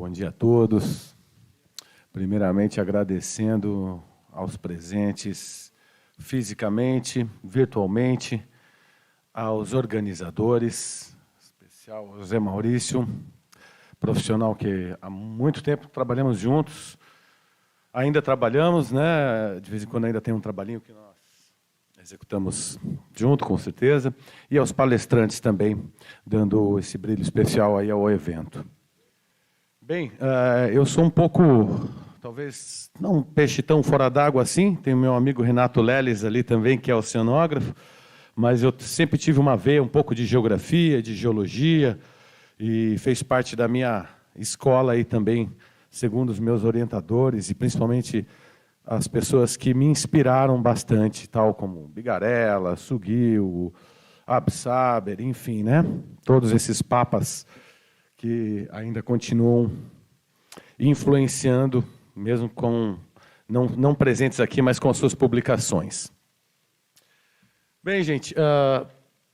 Bom dia a todos. Primeiramente, agradecendo aos presentes fisicamente, virtualmente, aos organizadores, em especial ao José Maurício, profissional que há muito tempo trabalhamos juntos, ainda trabalhamos, né? De vez em quando ainda tem um trabalhinho que nós executamos junto, com certeza, e aos palestrantes também, dando esse brilho especial aí ao evento. Bem, eu sou um pouco, talvez, não um peixe tão fora d'água assim, tem o meu amigo Renato Leles ali também, que é oceanógrafo, mas eu sempre tive uma veia um pouco de geografia, de geologia, e fez parte da minha escola aí também, segundo os meus orientadores, e principalmente as pessoas que me inspiraram bastante, tal como Bigarella, Suguil, Absaber, enfim, né? Todos esses papas que ainda continuam influenciando, mesmo com não presentes aqui, mas com as suas publicações. Bem, gente,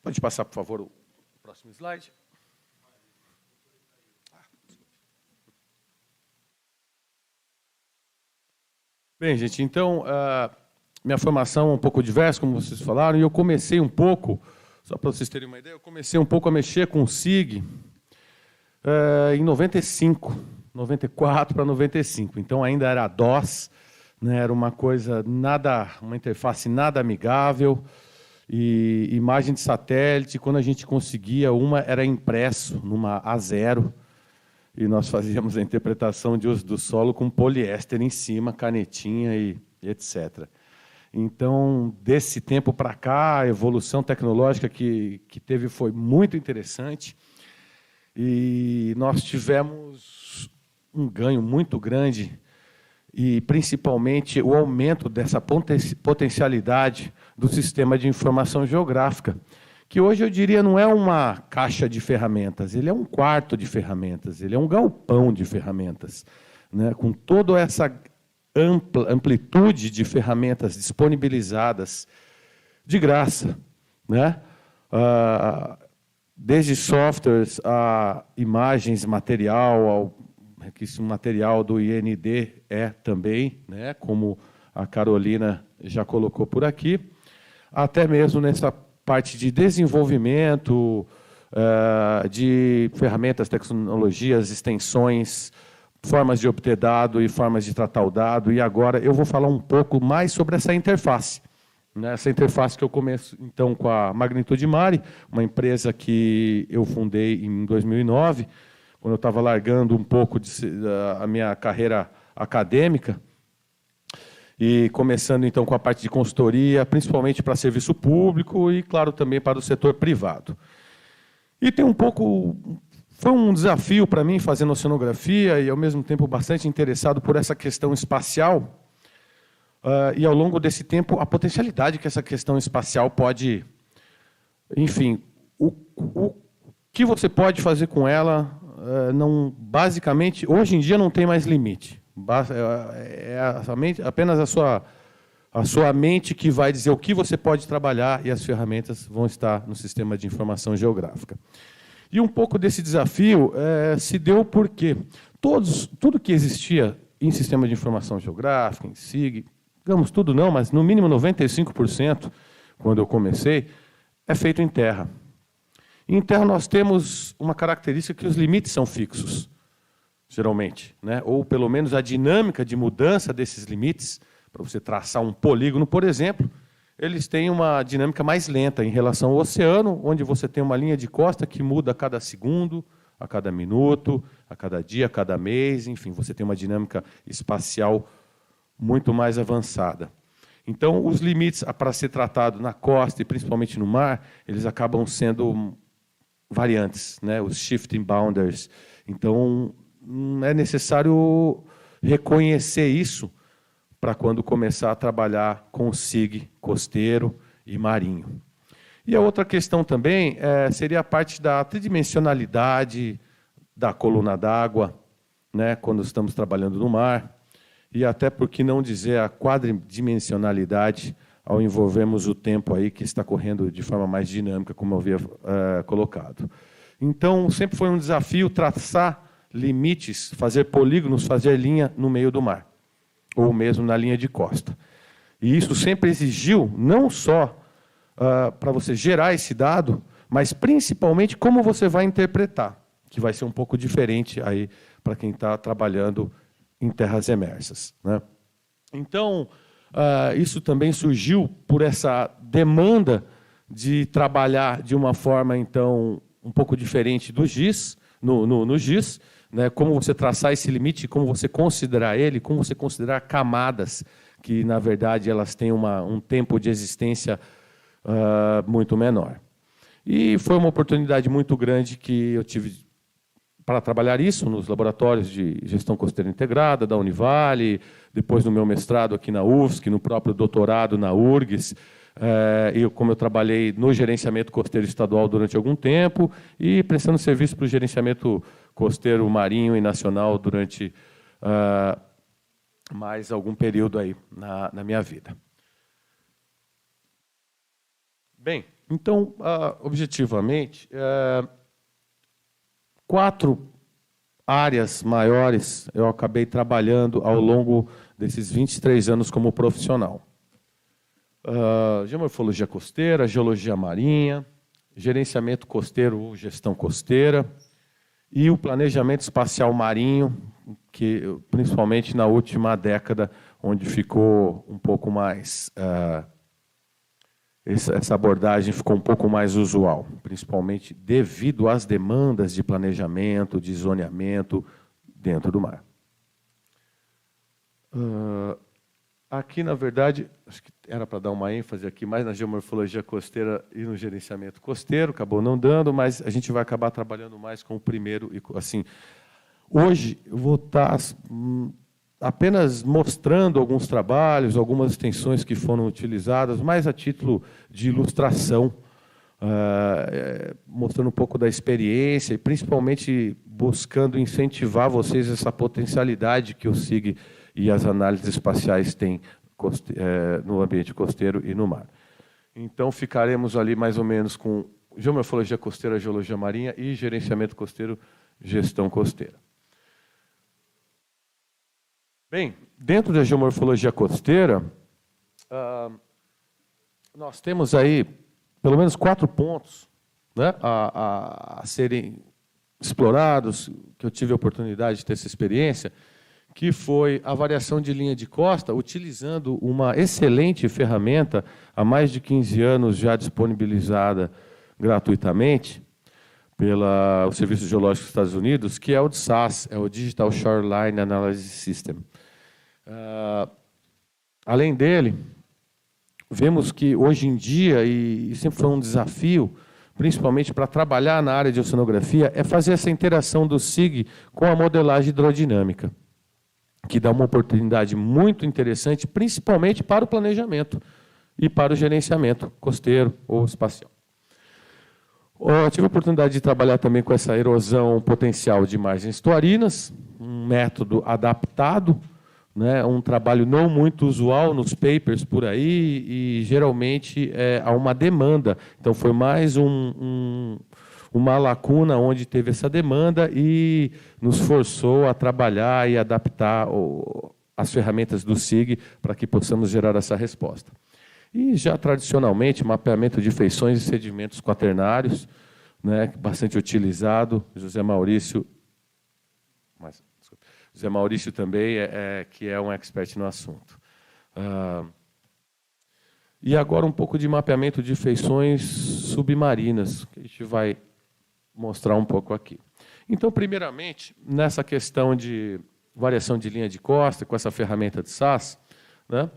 pode passar, por favor, o próximo slide. Bem, gente, então, minha formação é um pouco diversa, como vocês falaram, e eu comecei um pouco, só para vocês terem uma ideia, eu comecei um pouco a mexer com o SIG em 95, 94 para 95. Então, ainda era DOS, né, era uma coisa uma interface nada amigável, e imagem de satélite, quando a gente conseguia uma, era impresso numa A0, e nós fazíamos a interpretação de uso do solo com poliéster em cima, canetinha e etc. Então, desse tempo para cá, a evolução tecnológica que teve foi muito interessante, e nós tivemos um ganho muito grande, e principalmente o aumento dessa potencialidade do sistema de informação geográfica, que hoje eu diria não é uma caixa de ferramentas, ele é um quarto de ferramentas, ele é um galpão de ferramentas, né? Com toda essa amplitude de ferramentas disponibilizadas de graça, né? Desde softwares a imagens, material, que esse material do IND também, né? Como a Carolina já colocou por aqui, até mesmo nessa parte de desenvolvimento de ferramentas, tecnologias, extensões, formas de obter dado e formas de tratar o dado. E agora eu vou falar um pouco mais sobre essa interface. Né? Essa interface que eu começo, então, com a Magnitude Mari, uma empresa que eu fundei em 2009, quando eu estava largando um pouco a minha carreira acadêmica, e começando, então, com a parte de consultoria, principalmente para serviço público e, claro, também para o setor privado. E tem foi um desafio para mim fazendo oceanografia e, ao mesmo tempo, bastante interessado por essa questão espacial. E, ao longo desse tempo, a potencialidade que essa questão espacial pode... Enfim, o que você pode fazer com ela, basicamente, hoje em dia não tem mais limite. Apenas a sua mente que vai dizer o que você pode trabalhar, e as ferramentas vão estar no sistema de informação geográfica. E um pouco desse desafio se deu porque tudo que existia em sistema de informação geográfica, em SIG, digamos tudo não, mas no mínimo 95%, quando eu comecei, é feito em terra. Em terra nós temos uma característica que os limites são fixos, geralmente, né? Ou, pelo menos, a dinâmica de mudança desses limites, para você traçar um polígono, por exemplo, eles têm uma dinâmica mais lenta em relação ao oceano, onde você tem uma linha de costa que muda a cada segundo, a cada minuto, a cada dia, a cada mês, enfim, você tem uma dinâmica espacial muito mais avançada. Então, os limites para ser tratado na costa e principalmente no mar, eles acabam sendo variantes, né? Os shifting boundaries. Então, é necessário reconhecer isso para quando começar a trabalhar com o SIG costeiro e marinho. E a outra questão também seria a parte da tridimensionalidade da coluna d'água, né, quando estamos trabalhando no mar, e até, por que não dizer, a quadridimensionalidade ao envolvermos o tempo aí que está correndo de forma mais dinâmica, como eu havia colocado. Então, sempre foi um desafio traçar limites, fazer polígonos, fazer linha no meio do mar, ou mesmo na linha de costa. E isso sempre exigiu, não só para você gerar esse dado, mas principalmente como você vai interpretar, que vai ser um pouco diferente aí para quem está trabalhando em terras emersas, né? Então, isso também surgiu por essa demanda de trabalhar de uma forma, então, um pouco diferente do GIS, no GIS, né? Como você traçar esse limite, como você considerar ele, como você considerar camadas, que, na verdade, elas têm um tempo de existência muito menor. E foi uma oportunidade muito grande que eu tive para trabalhar isso nos laboratórios de gestão costeira integrada da Univale, depois no meu mestrado aqui na UFSC, no próprio doutorado na URGS, como eu trabalhei no gerenciamento costeiro estadual durante algum tempo e prestando serviço para o gerenciamento costeiro marinho e nacional durante mais algum período aí na minha vida. Bem, então, objetivamente, 4 áreas maiores eu acabei trabalhando ao longo desses 23 anos como profissional. Geomorfologia costeira, geologia marinha, gerenciamento costeiro ou gestão costeira e o planejamento espacial marinho, que principalmente na última década, onde ficou um pouco mais... essa abordagem ficou um pouco mais usual, principalmente devido às demandas de planejamento, de zoneamento dentro do mar. Aqui, na verdade, acho que era para dar uma ênfase aqui mais na geomorfologia costeira e no gerenciamento costeiro, acabou não dando, mas a gente vai acabar trabalhando mais com o primeiro. Assim, hoje, eu vou estar apenas mostrando alguns trabalhos, algumas extensões que foram utilizadas, mais a título de ilustração, mostrando um pouco da experiência e, principalmente, buscando incentivar vocês essa potencialidade que o SIG e as análises espaciais têm no ambiente costeiro e no mar. Então, ficaremos ali mais ou menos com geomorfologia costeira, geologia marinha e gerenciamento costeiro, gestão costeira. Bem, dentro da geomorfologia costeira, nós temos aí pelo menos 4 pontos, né, a serem explorados, que eu tive a oportunidade de ter essa experiência, que foi a variação de linha de costa, utilizando uma excelente ferramenta, há mais de 15 anos já disponibilizada gratuitamente pelo Serviço Geológico dos Estados Unidos, que é o DSAS, é o Digital Shoreline Analysis System. Além dele, vemos que hoje em dia, e sempre foi um desafio, principalmente para trabalhar na área de oceanografia, é fazer essa interação do SIG com a modelagem hidrodinâmica, que dá uma oportunidade muito interessante, principalmente para o planejamento e para o gerenciamento costeiro ou espacial. Eu tive a oportunidade de trabalhar também com essa erosão potencial de margens estuarinas, um método adaptado, né, um trabalho não muito usual nos papers por aí, e geralmente há uma demanda. Então, foi mais uma lacuna onde teve essa demanda e nos forçou a trabalhar e adaptar as ferramentas do SIG para que possamos gerar essa resposta. E já tradicionalmente, mapeamento de feições e sedimentos quaternários, né, bastante utilizado. José Maurício também, que é um expert no assunto. E agora um pouco de mapeamento de feições submarinas, que a gente vai mostrar um pouco aqui. Então, primeiramente, nessa questão de variação de linha de costa, com essa ferramenta de SAS, né,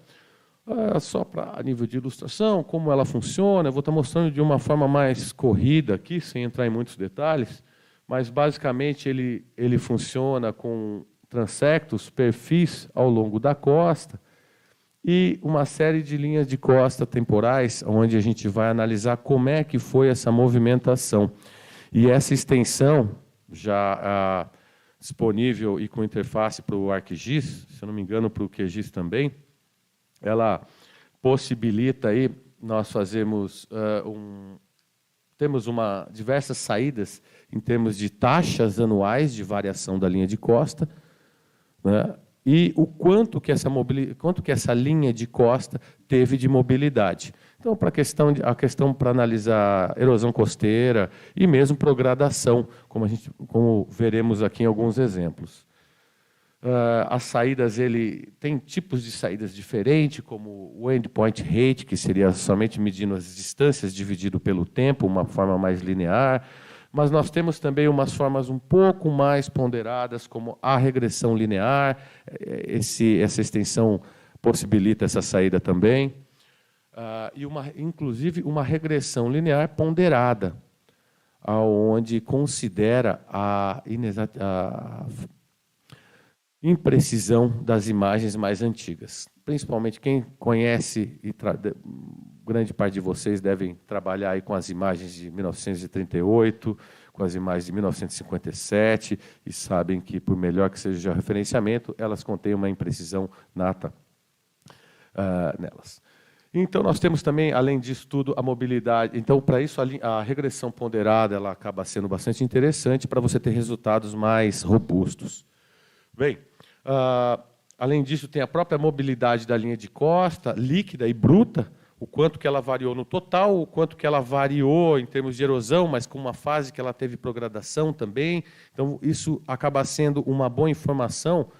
só para nível de ilustração, como ela funciona, eu vou estar mostrando de uma forma mais corrida aqui, sem entrar em muitos detalhes, mas, basicamente, ele funciona com transectos, perfis ao longo da costa e uma série de linhas de costa temporais, onde a gente vai analisar como é que foi essa movimentação. E essa extensão, já disponível e com interface para o ArcGIS, se eu não me engano, para o QGIS também, ela possibilita aí nós fazermos temos diversas saídas em termos de taxas anuais de variação da linha de costa, né, e o quanto que essa linha de costa teve de mobilidade. Então, para a questão para analisar erosão costeira e mesmo progradação, como veremos aqui em alguns exemplos. As saídas, ele tem tipos de saídas diferentes, como o endpoint rate, que seria somente medindo as distâncias dividido pelo tempo, uma forma mais linear, mas nós temos também umas formas um pouco mais ponderadas, como a regressão linear, essa extensão possibilita essa saída também, e inclusive uma regressão linear ponderada, onde considera a imprecisão das imagens mais antigas. Principalmente quem conhece, e grande parte de vocês devem trabalhar aí com as imagens de 1938, com as imagens de 1957, e sabem que, por melhor que seja o referenciamento, elas contêm uma imprecisão nata nelas. Então, nós temos também, além disso tudo, a mobilidade. Então, para isso, a regressão ponderada ela acaba sendo bastante interessante para você ter resultados mais robustos. Bem, além disso, tem a própria mobilidade da linha de costa, líquida e bruta, o quanto que ela variou no total, o quanto que ela variou em termos de erosão, mas com uma fase que ela teve progradação também. Então, isso acaba sendo uma boa informação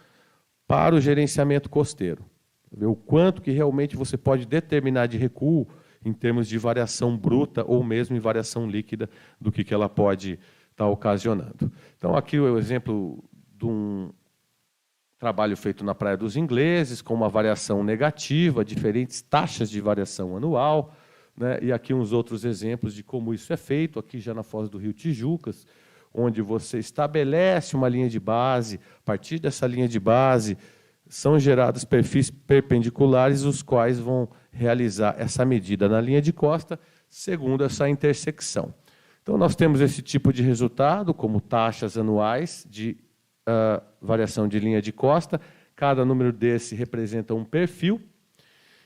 para o gerenciamento costeiro. Ver o quanto que realmente você pode determinar de recuo em termos de variação bruta ou mesmo em variação líquida do que ela pode estar ocasionando. Então, aqui o exemplo de um trabalho feito na Praia dos Ingleses, com uma variação negativa, diferentes taxas de variação anual, né? E aqui uns outros exemplos de como isso é feito, aqui já na Foz do Rio Tijucas, onde você estabelece uma linha de base, a partir dessa linha de base são gerados perfis perpendiculares, os quais vão realizar essa medida na linha de costa, segundo essa intersecção. Então, nós temos esse tipo de resultado, como taxas anuais de variação de linha de costa. Cada número desse representa um perfil.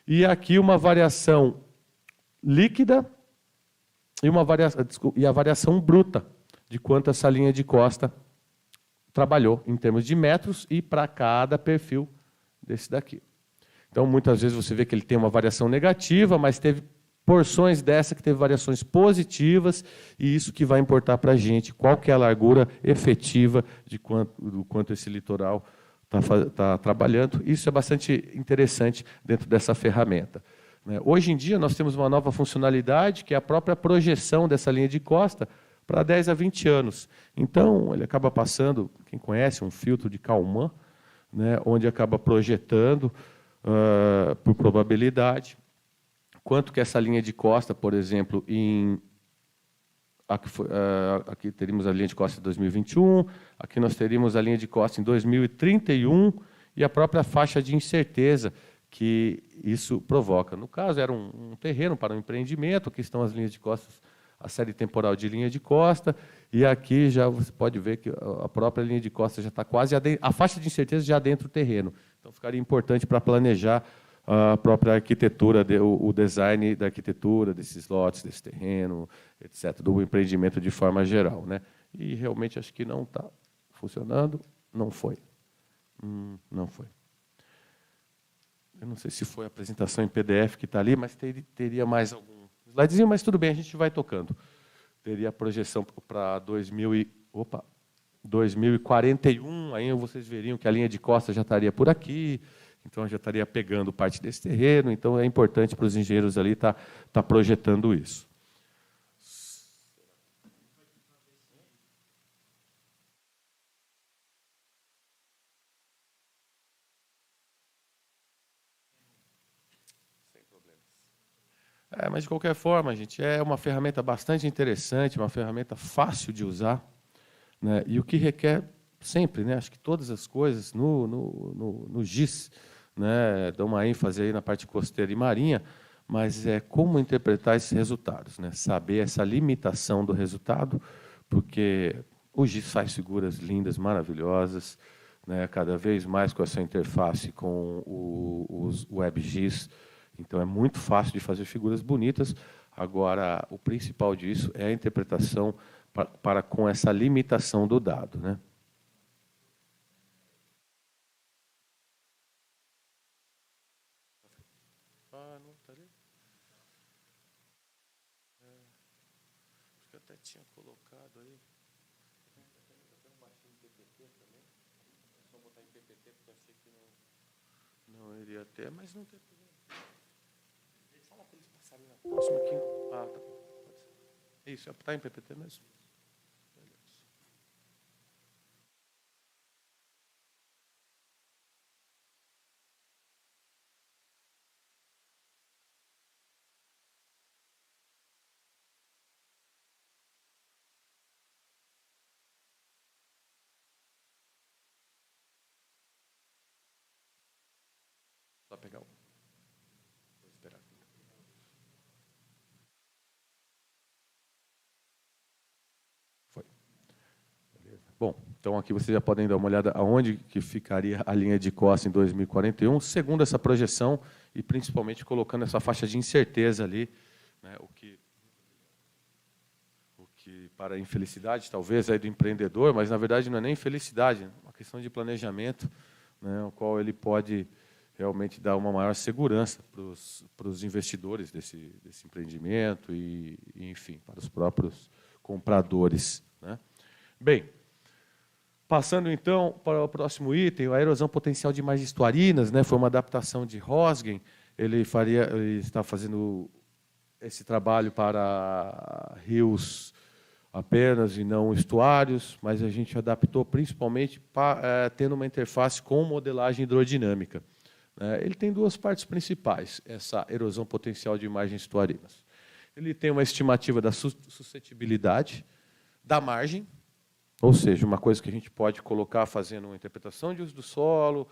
E aqui uma variação líquida e a variação bruta de quanto essa linha de costa trabalhou em termos de metros e para cada perfil desse daqui. Então, muitas vezes você vê que ele tem uma variação negativa, mas teve porções dessa que teve variações positivas, e isso que vai importar para a gente, qual que é a largura efetiva do quanto esse litoral está trabalhando. Isso é bastante interessante dentro dessa ferramenta. Hoje em dia, nós temos uma nova funcionalidade, que é a própria projeção dessa linha de costa para 10 a 20 anos. Então, ele acaba passando, quem conhece, um filtro de Kalman, né, onde acaba projetando, por probabilidade, quanto que essa linha de costa, por exemplo, aqui teríamos a linha de costa em 2021, aqui nós teríamos a linha de costa em 2031 e a própria faixa de incerteza que isso provoca. No caso, era um terreno para um empreendimento, aqui estão as linhas de costas, a série temporal de linha de costa, e aqui já você pode ver que a própria linha de costa já está quase a faixa de incerteza já dentro do terreno. Então, ficaria importante para planejar a própria arquitetura, o design da arquitetura, desses lotes, desse terreno, etc., do empreendimento de forma geral, né? E realmente acho que não está funcionando, não foi. Não foi. Eu não sei se foi a apresentação em PDF que está ali, mas teria mais algum slidezinho, mas tudo bem, a gente vai tocando. Teria a projeção para 2041, aí vocês veriam que a linha de costa já estaria por aqui, então já estaria pegando parte desse terreno, então é importante para os engenheiros ali estar projetando isso. Sem problemas. Mas, de qualquer forma, gente, é uma ferramenta bastante interessante, uma ferramenta fácil de usar, né, e o que requer sempre, né, acho que todas as coisas no GIS, né, dão uma ênfase aí na parte costeira e marinha, mas é como interpretar esses resultados, né, saber essa limitação do resultado, porque o GIS faz figuras lindas, maravilhosas, né, cada vez mais com essa interface com os WebGIS, Então, é muito fácil de fazer figuras bonitas. Agora, o principal disso é a interpretação para com essa limitação do dado, né? Não está ali? Acho que eu até tinha colocado aí. Eu baixei em PPT também. É só botar em PPT, porque eu achei que não iria ter, mas não tem problema. Fala para eles passarem na próxima aqui. Ah, tá bom. Pode ser. Isso, está em PPT mesmo? Beleza. Só pegar o. Vou esperar. Foi. Beleza. Bom, então aqui vocês já podem dar uma olhada aonde que ficaria a linha de costa em 2041, segundo essa projeção e principalmente colocando essa faixa de incerteza ali, né, o que para a infelicidade talvez aí do empreendedor, mas na verdade não é nem infelicidade, é uma questão de planejamento, né, o qual ele pode realmente dar uma maior segurança para os investidores desse empreendimento e, enfim, para os próprios compradores, né? Bem, passando então para o próximo item, a erosão potencial de margens estuarinas, né, foi uma adaptação de Rosgen, ele está fazendo esse trabalho para rios apenas e não estuários, mas a gente adaptou principalmente tendo uma interface com modelagem hidrodinâmica. Ele tem duas partes principais, essa erosão potencial de margens estuarinas. Ele tem uma estimativa da suscetibilidade da margem, ou seja, uma coisa que a gente pode colocar fazendo uma interpretação de uso do solo,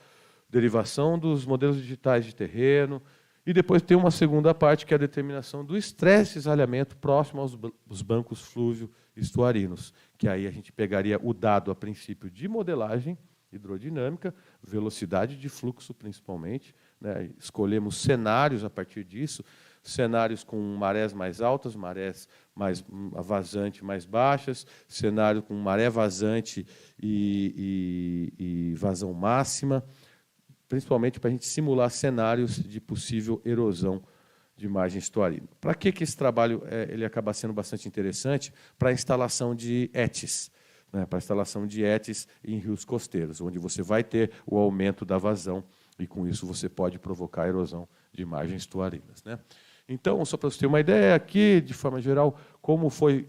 derivação dos modelos digitais de terreno, e depois tem uma segunda parte, que é a determinação do estresse e cisalhamento próximo aos bancos flúvio-estuarinos, que aí a gente pegaria o dado, a princípio, de modelagem hidrodinâmica, velocidade de fluxo, principalmente, né? Escolhemos cenários a partir disso, cenários com marés mais altas, marés mais vazante mais baixas, cenário com maré vazante e vazão máxima, principalmente para a gente simular cenários de possível erosão de margem estuarina. Para que esse trabalho ele acaba sendo bastante interessante? Para a instalação de ETs, né? Para a instalação de ETs em rios costeiros, onde você vai ter o aumento da vazão e, com isso, você pode provocar erosão de margens estuarinas, né? Então, só para você ter uma ideia aqui, de forma geral, como foi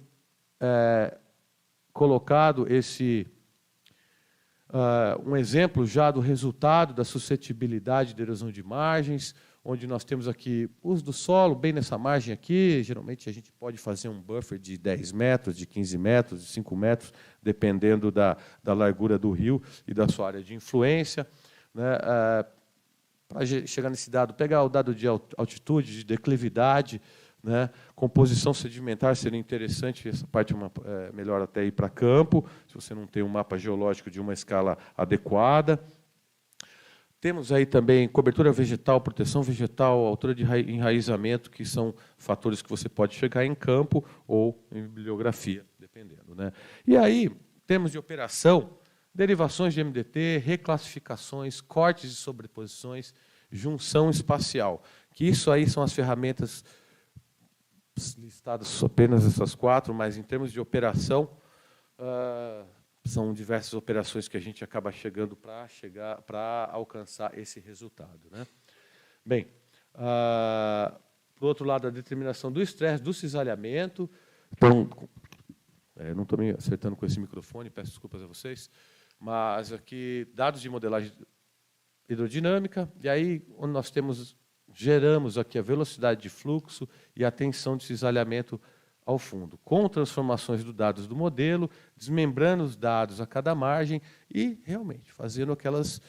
colocado um exemplo já do resultado da suscetibilidade de erosão de margens, onde nós temos aqui uso do solo, bem nessa margem aqui, geralmente a gente pode fazer um buffer de 10 metros, de 15 metros, de 5 metros, dependendo da largura do rio e da sua área de influência, né? Para chegar nesse dado, pegar o dado de altitude, de declividade, né? Composição sedimentar seria interessante, essa parte é melhor até ir para campo, se você não tem um mapa geológico de uma escala adequada. Temos aí também cobertura vegetal, proteção vegetal, altura de enraizamento, que são fatores que você pode chegar em campo ou em bibliografia, dependendo, né? E aí, temos de operação, derivações de MDT, reclassificações, cortes de sobreposições, junção espacial, que isso aí são as ferramentas listadas apenas essas 4, mas em termos de operação, são diversas operações que a gente acaba chegando para alcançar esse resultado, né? Bem, por outro lado, a determinação do estresse, do cisalhamento. Então, não estou me acertando com esse microfone, peço desculpas a vocês, mas aqui dados de modelagem hidrodinâmica, e aí onde nós geramos aqui a velocidade de fluxo e a tensão de cisalhamento ao fundo, com transformações dos dados do modelo, desmembrando os dados a cada margem e, realmente, fazendo aquelas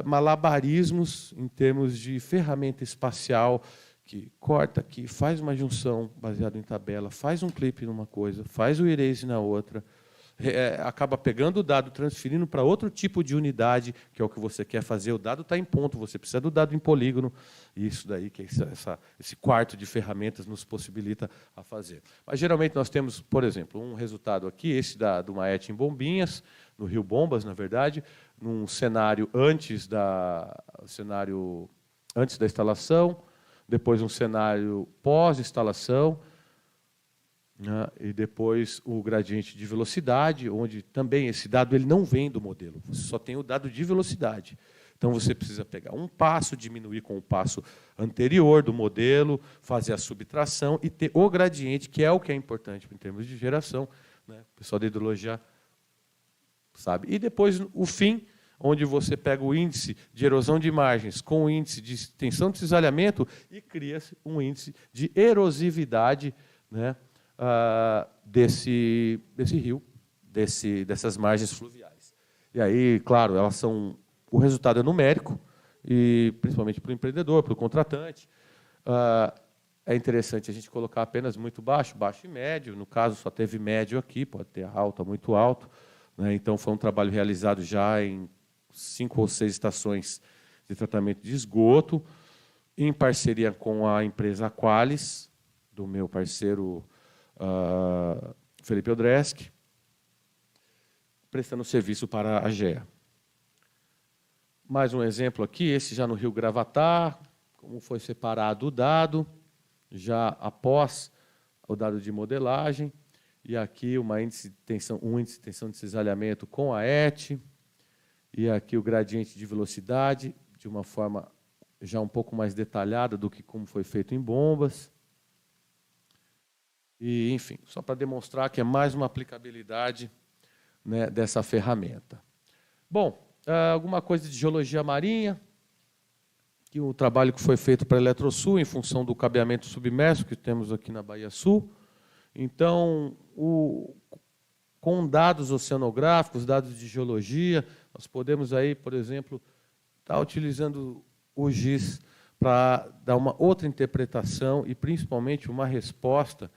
malabarismos em termos de ferramenta espacial, que corta aqui, faz uma junção baseada em tabela, faz um clipe numa coisa, faz o erase na outra, acaba pegando o dado, transferindo para outro tipo de unidade, que é o que você quer fazer. O dado está em ponto, você precisa do dado em polígono, e isso daí, que esse quarto de ferramentas nos possibilita a fazer. Mas, geralmente, nós temos, por exemplo, um resultado aqui, esse do Maet em Bombinhas, no Rio Bombas, na verdade, num cenário antes da instalação, depois um cenário pós-instalação, né, e depois o gradiente de velocidade, onde também esse dado ele não vem do modelo, você só tem o dado de velocidade. Então, você precisa pegar um passo, diminuir com o passo anterior do modelo, fazer a subtração e ter o gradiente, que é o que é importante em termos de geração, né? O pessoal da hidrologia sabe. E depois, o fim, onde você pega o índice de erosão de margens com o índice de tensão de cisalhamento e cria-se um índice de erosividade, né, desse rio, dessas margens fluviais. E aí, claro, o resultado é numérico, e principalmente para o empreendedor, para o contratante. É interessante a gente colocar apenas muito baixo, baixo e médio. No caso, só teve médio aqui, pode ter alto, muito alto, né? Então, foi um trabalho realizado já em 5 ou 6 estações de tratamento de esgoto, em parceria com a empresa Aqualis, do meu parceiro Felipe Odreski, prestando serviço para a GEA. Mais um exemplo aqui, esse já no Rio Gravatá, como foi separado o dado, já após o dado de modelagem, e aqui um índice de tensão de cisalhamento com a ET, e aqui o gradiente de velocidade, de uma forma já um pouco mais detalhada do que como foi feito em bombas. E, enfim, só para demonstrar que é mais uma aplicabilidade, né, dessa ferramenta. Bom, alguma coisa de geologia marinha, que o trabalho que foi feito para a Eletrosul, em função do cabeamento submerso que temos aqui na Bahia Sul. Então, com dados oceanográficos, dados de geologia, nós podemos, aí, por exemplo, estar utilizando o GIS para dar uma outra interpretação e, principalmente, uma resposta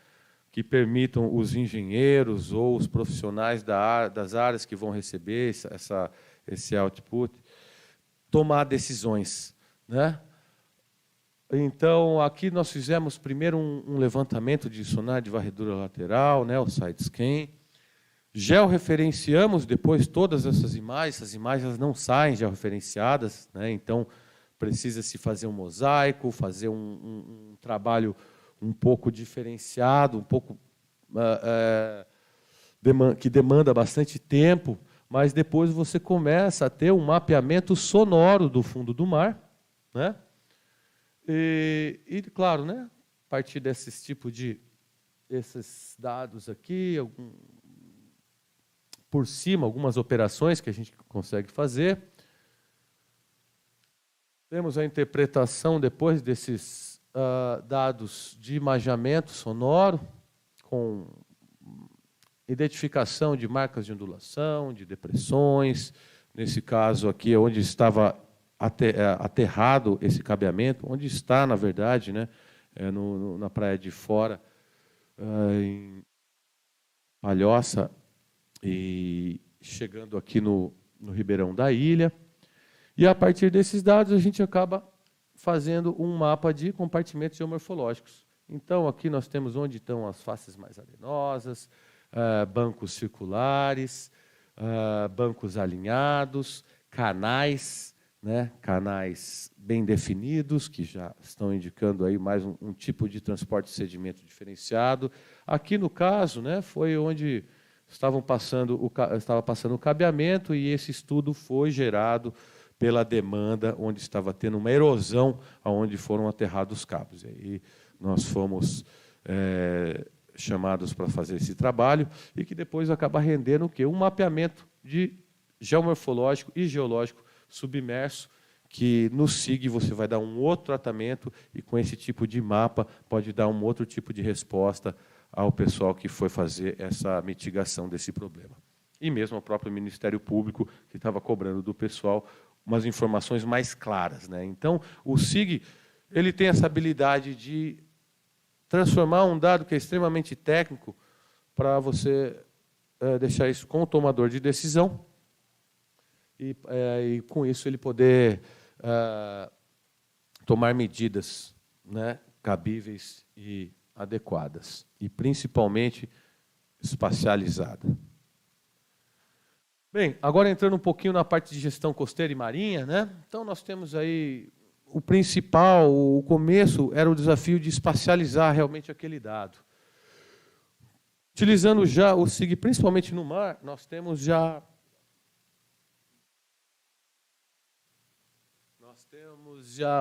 que permitam os engenheiros ou os profissionais das áreas que vão receber esse output tomar decisões, né? Então, aqui nós fizemos primeiro um levantamento de sonar de varredura lateral, né, o side-scan. Georreferenciamos depois todas essas imagens elas não saem georreferenciadas, né, então precisa-se fazer um mosaico, fazer um trabalho um pouco diferenciado, um pouco que demanda bastante tempo, mas depois você começa a ter um mapeamento sonoro do fundo do mar, né? E claro, né, a partir desses esses dados aqui, por cima, algumas operações que a gente consegue fazer. Temos a interpretação depois desses dados de imageamento sonoro, com identificação de marcas de ondulação, de depressões. Nesse caso aqui, onde estava aterrado esse cabeamento, onde está, na verdade, né, na Praia de Fora, em Palhoça, e chegando aqui no Ribeirão da Ilha. E, a partir desses dados, a gente acaba fazendo um mapa de compartimentos geomorfológicos. Então, aqui nós temos onde estão as faces mais arenosas, bancos circulares, bancos alinhados, canais, né, canais bem definidos, que já estão indicando aí mais um tipo de transporte de sedimento diferenciado. Aqui, no caso, né, foi onde estava passando o cabeamento, e esse estudo foi gerado pela demanda, onde estava tendo uma erosão, onde foram aterrados os cabos. E aí nós fomos chamados para fazer esse trabalho, e que depois acaba rendendo o quê? Um mapeamento de geomorfológico e geológico submerso, que no SIG você vai dar um outro tratamento, e com esse tipo de mapa pode dar um outro tipo de resposta ao pessoal que foi fazer essa mitigação desse problema. E mesmo ao próprio Ministério Público, que estava cobrando do pessoal umas informações mais claras, né? Então, o SIG ele tem essa habilidade de transformar um dado que é extremamente técnico para você deixar isso com o tomador de decisão e com isso, ele poder tomar medidas, né, cabíveis e adequadas, e principalmente espacializada. Bem, agora entrando um pouquinho na parte de gestão costeira e marinha, né? Então nós temos aí o principal, o começo era o desafio de espacializar realmente aquele dado. Utilizando já o SIG, principalmente no mar, nós temos já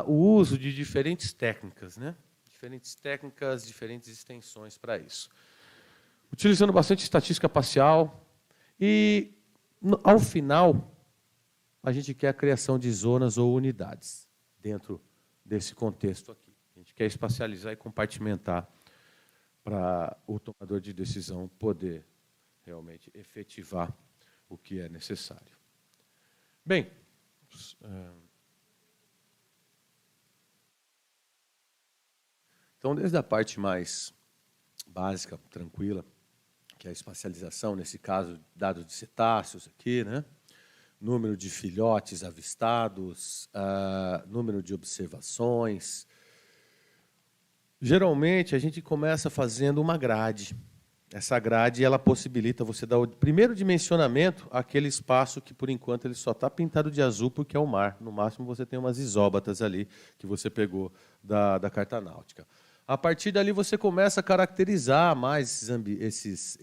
o uso de diferentes técnicas, né? Diferentes técnicas, diferentes extensões para isso. Utilizando bastante estatística parcial e, ao final, a gente quer a criação de zonas ou unidades dentro desse contexto aqui. A gente quer espacializar e compartimentar para o tomador de decisão poder realmente efetivar o que é necessário. Bem, então, desde a parte mais básica, tranquila, que é a espacialização, nesse caso, dados de cetáceos aqui, né? Número de filhotes avistados, número de observações. Geralmente, a gente começa fazendo uma grade. Essa grade ela possibilita você dar o primeiro dimensionamento àquele espaço que, por enquanto, ele só está pintado de azul porque é o mar. No máximo, você tem umas isóbatas ali que você pegou da carta náutica. A partir dali, você começa a caracterizar mais esses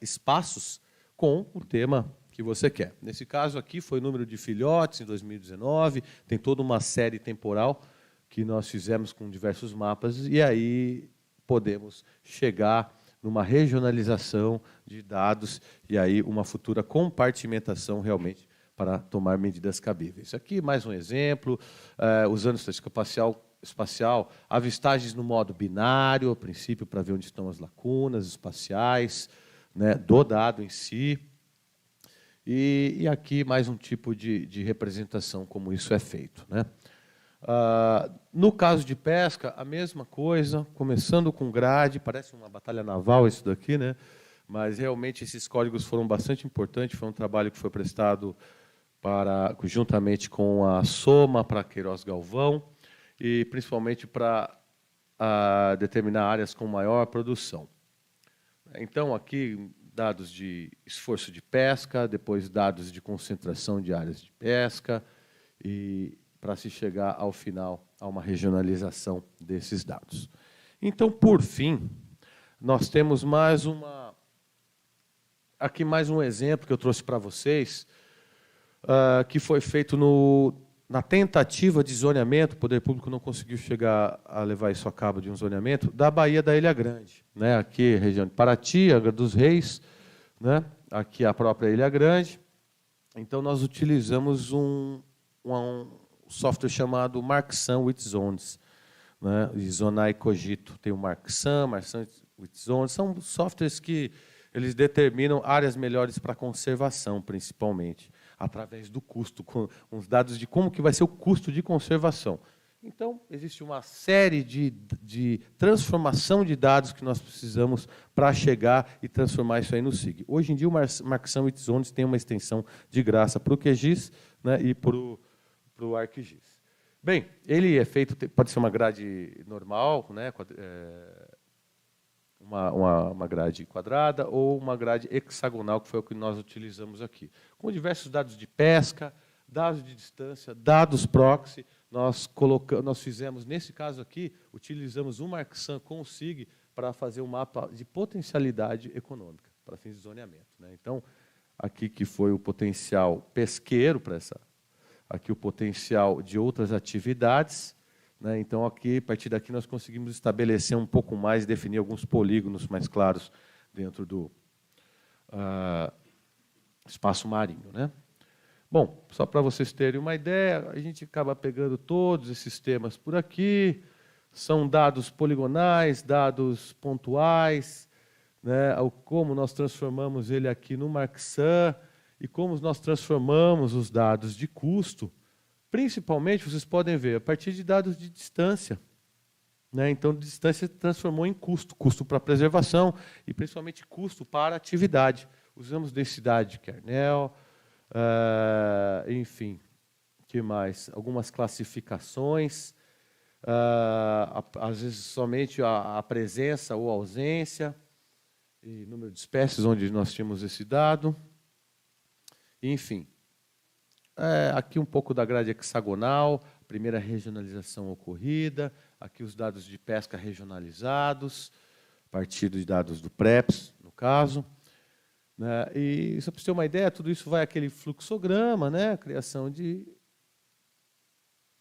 espaços com o tema que você quer. Nesse caso aqui, foi o número de filhotes em 2019, tem toda uma série temporal que nós fizemos com diversos mapas, e aí podemos chegar numa regionalização de dados e aí uma futura compartimentação realmente para tomar medidas cabíveis. Aqui mais um exemplo, usando estatística espacial, avistagens no modo binário, a princípio, para ver onde estão as lacunas espaciais, né, do dado em si. E aqui mais um tipo de representação, como isso é feito, né? No caso de pesca, a mesma coisa, começando com grade, parece uma batalha naval isso daqui, né? Mas realmente esses códigos foram bastante importantes, foi um trabalho que foi prestado juntamente com a Soma, para Queiroz Galvão, e principalmente para determinar áreas com maior produção. Então, aqui, dados de esforço de pesca, depois dados de concentração de áreas de pesca, e para se chegar, ao final, a uma regionalização desses dados. Então, por fim, nós temos aqui mais um exemplo que eu trouxe para vocês, que foi feito na tentativa de zoneamento, o Poder Público não conseguiu chegar a levar isso a cabo de um zoneamento, da Baía da Ilha Grande, né? Aqui, região de Paraty, Angra dos Reis, né? Aqui a própria Ilha Grande. Então, nós utilizamos um software chamado Marksan with Zones, né? E Zonai Cogito. Tem o Marksan with Zones. São softwares que eles determinam áreas melhores para conservação, principalmente, através do custo, com uns dados de como que vai ser o custo de conservação. Então, existe uma série de transformação de dados que nós precisamos para chegar e transformar isso aí no SIG. Hoje em dia, o Marksan with Zones tem uma extensão de graça para o QGIS, né, e para o ArcGIS. Bem, ele é feito, pode ser uma grade normal, né, uma grade quadrada ou uma grade hexagonal, que foi o que nós utilizamos aqui. Com diversos dados de pesca, dados de distância, dados proxy, nós fizemos, nesse caso aqui, utilizamos o Marksan com o SIG para fazer um mapa de potencialidade econômica, para fins de zoneamento, né? Então, aqui que foi o potencial pesqueiro, aqui o potencial de outras atividades, né? Então, aqui, a partir daqui, nós conseguimos estabelecer um pouco mais e definir alguns polígonos mais claros dentro do espaço marinho, né? Bom, só para vocês terem uma ideia, a gente acaba pegando todos esses temas por aqui, são dados poligonais, dados pontuais, né? Como nós transformamos ele aqui no Marksan e como nós transformamos os dados de custo. Principalmente, vocês podem ver, a partir de dados de distância, né? Então, distância se transformou em custo, custo para preservação e, principalmente, custo para atividade. Usamos densidade de kernel, enfim, que mais? Algumas classificações, às vezes somente a presença ou ausência, e número de espécies onde nós tínhamos esse dado. Enfim, aqui um pouco da grade hexagonal, primeira regionalização ocorrida, aqui os dados de pesca regionalizados, a partir dos dados do PREPS, no caso. Né? E, só para você ter uma ideia, tudo isso vai àquele fluxograma, né? Criação de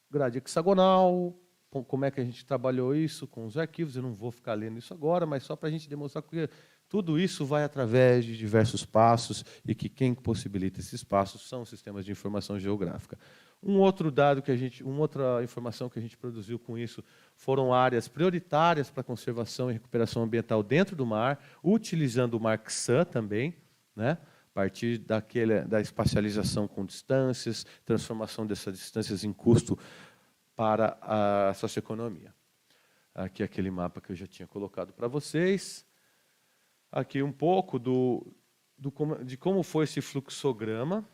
grade hexagonal, como é que a gente trabalhou isso com os arquivos, eu não vou ficar lendo isso agora, mas só para a gente demonstrar que tudo isso vai através de diversos passos e que quem possibilita esses passos são os sistemas de informação geográfica. Um outro dado uma outra informação que a gente produziu com isso foram áreas prioritárias para conservação e recuperação ambiental dentro do mar, utilizando o MarcSAN também, né? A partir da espacialização com distâncias, transformação dessas distâncias em custo para a socioeconomia. Aqui é aquele mapa que eu já tinha colocado para vocês. Aqui um pouco de como foi esse fluxograma,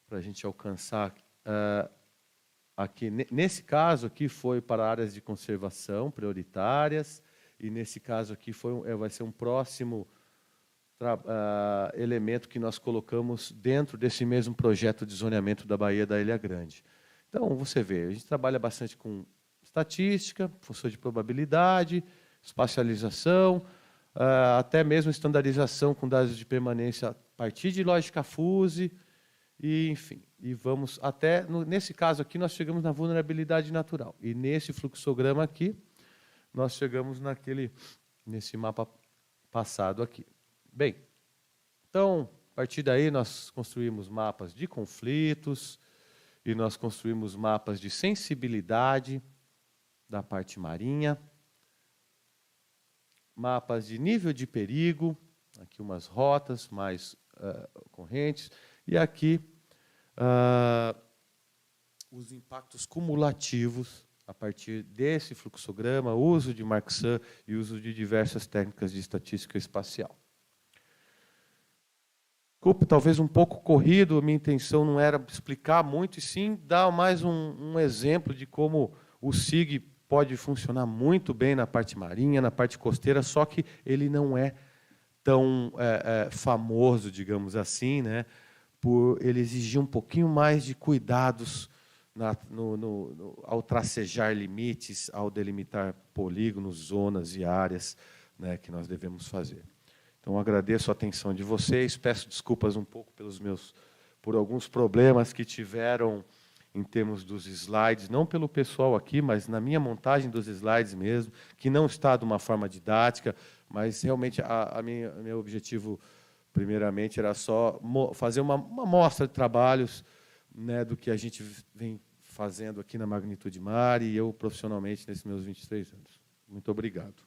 para a gente alcançar. Aqui, nesse caso aqui foi para áreas de conservação prioritárias, e nesse caso aqui vai ser um próximo elemento que nós colocamos dentro desse mesmo projeto de zoneamento da Baía da Ilha Grande. Então, você vê, a gente trabalha bastante com estatística, função de probabilidade, espacialização, até mesmo estandarização com dados de permanência a partir de lógica fuse, e, enfim, e vamos até, nesse caso aqui, nós chegamos na vulnerabilidade natural. E nesse fluxograma aqui, nós chegamos nesse mapa passado aqui. Bem, então, a partir daí, nós construímos mapas de conflitos, e nós construímos mapas de sensibilidade da parte marinha, mapas de nível de perigo, aqui umas rotas mais correntes, e aqui os impactos cumulativos a partir desse fluxograma, uso de MarcSAN e uso de diversas técnicas de estatística espacial. Desculpe, talvez um pouco corrido, a minha intenção não era explicar muito, e sim dar mais um exemplo de como o SIG pode funcionar muito bem na parte marinha, na parte costeira, só que ele não é tão famoso, digamos assim, né, por ele exigir um pouquinho mais de cuidados ao tracejar limites, ao delimitar polígonos, zonas e áreas, né, que nós devemos fazer. Então, agradeço a atenção de vocês, peço desculpas um pouco por alguns problemas que tiveram em termos dos slides, não pelo pessoal aqui, mas na minha montagem dos slides mesmo, que não está de uma forma didática, mas realmente meu objetivo, primeiramente, era só fazer uma amostra de trabalhos, né, do que a gente vem fazendo aqui na Magnitude Mar e eu profissionalmente nesses meus 23 anos. Muito obrigado.